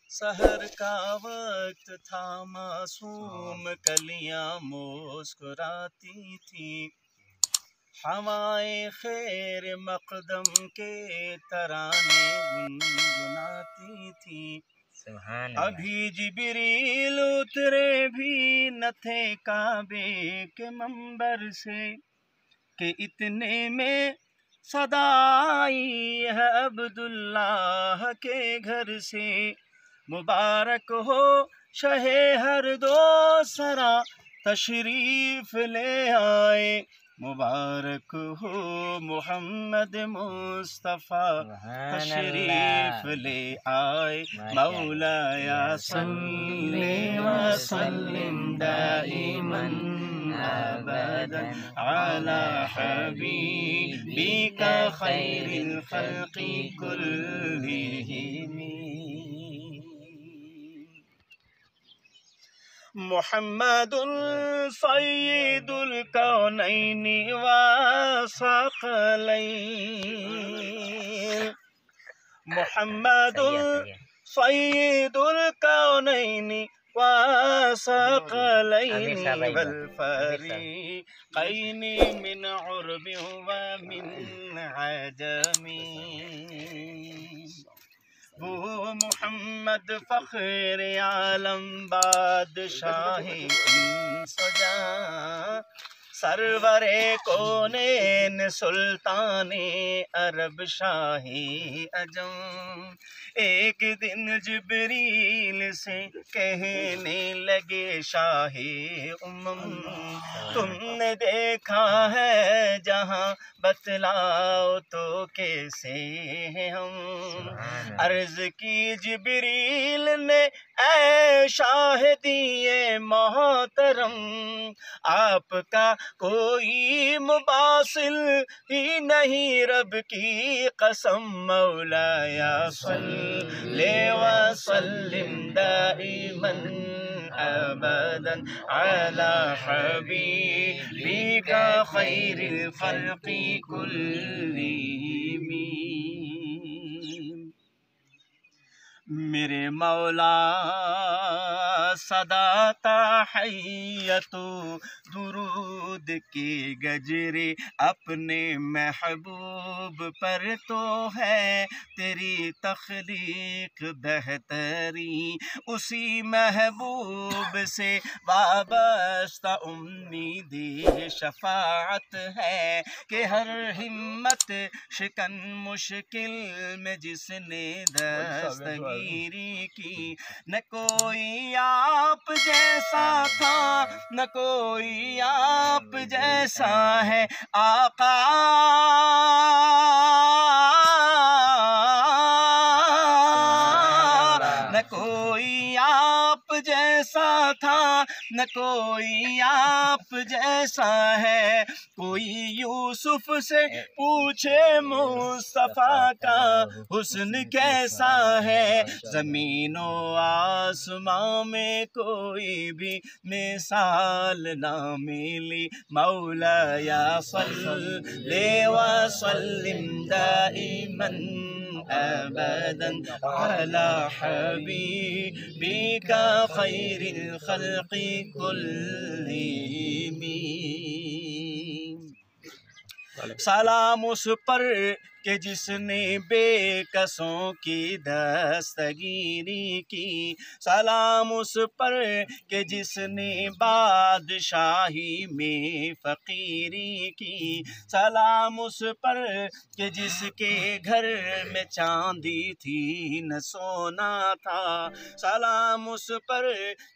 سحر کا وقت تھا معصوم کلیاں مسکراتی تھی، ہوائیں خیر مقدم کے ترانے گنگناتی تھی۔ ابھی جبریل اترے بھی نہ تھے کعبے کے منبر سے کہ اتنے میں صدا آئی ہے عبداللہ کے گھر سے۔ مبارک ہو شہ ہر دو سرا تشریف لے آئے، مبارک ہو محمد مصطفیٰ تشریف لے آئے۔ مولایا صلی وسلم دائما ابدا علی حبیبک خیر الخلق کلہم۔ محمد سید الکونین والثقلین، محمد سید الکونین والثقلین والفریقین من عرب ومن عجم۔ وہ محمد فخر عالم بادشاہ انس و جاں، سرور کونین سلطان عرب شاہ عجم۔ ایک دن جبریل سے کہنے لگے شاہ امم، تم نے دیکھا ہے جہاں بتلاؤ تو کیسے ہیں ہم۔ عرض کی جبریل نے اے شاہدی محترم، آپ کا کوئی مباصل ہی نہیں رب کی قسم۔ مولایا صلی وسلم دائما ابدا علی حبیبک خیر الخلق کلہم۔ میرے مولا صدا تحیت و درود کے گجرے اپنے محبوب پر تو ہے تیری تخلیق بہتری، اسی محبوب سے وابستہ امید شفاعت ہے کہ ہر ہمت شکن مشکل میں جس نے دستگیری کی، نہ کوئی آپ جیسا تھا نہ کوئی آپ جیسا ہے آقا، نہ کوئی آپ جیسا تھا نہ کوئی آپ جیسا ہے۔ کوئی یوسف سے پوچھے مصطفیٰ کا حسن کیسا ہے، زمین و آسمان میں کوئی بھی مثال نہ ملی۔ مولایا صلی وسلم دائما ابدا علی حبیبک خیر الخلق کلہم۔ سلام اس پر کہ جس نے بے کسوں کی دستگیری کی، سلام اس پر کہ جس نے بادشاہی میں فقیری کی، سلام اس پر کہ جس کے گھر میں چاندی تھی نہ سونا تھا، سلام اس پر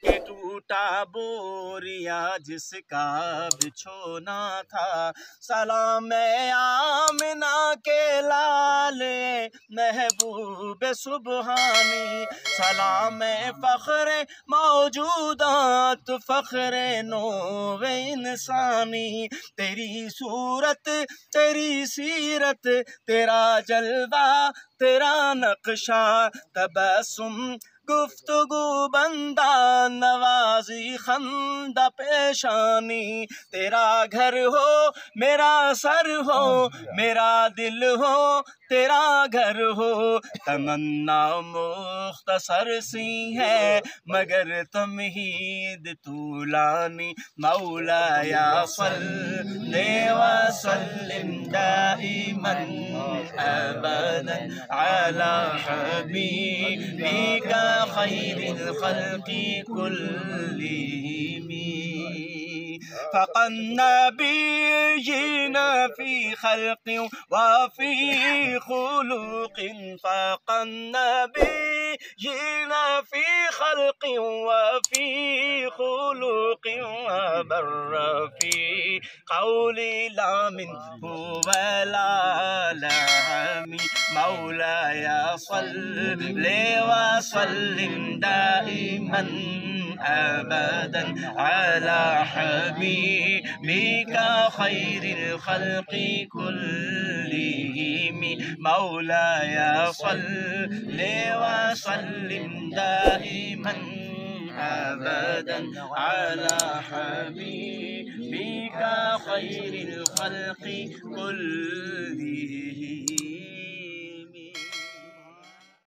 کہ ٹوٹا بوریا جس کا بچھونا تھا، سلام آمنہ کے لال محبوب سبحانی، سلام فخر موجودات فخر نو انسانی۔ تیری صورت تیری سیرت تیرا جلوہ تیرا نقشہ تبسم گفتگو بندہ نوازی خندہ پیشانی، تیرا گھر ہو میرا سر ہو، میرا دل ہو تیرا گھر ہو، تمنا مختصر سی ہے مگر تمہید طولانی، مولایا صلی وسلم دائما ابدا علی حبیبک خیر الخلق كلهم. فقد النبيين في خلق وفي خلق، فقد النبيين في خلق وفي خلق، وبر في قول لا منه ولا لام، مولاي صل وسلم دائما ابدا على حبيبك خير الخلق كلهم، مولاي صل وسلم دائما ابدا على حبيبك خير الخلق كلهم.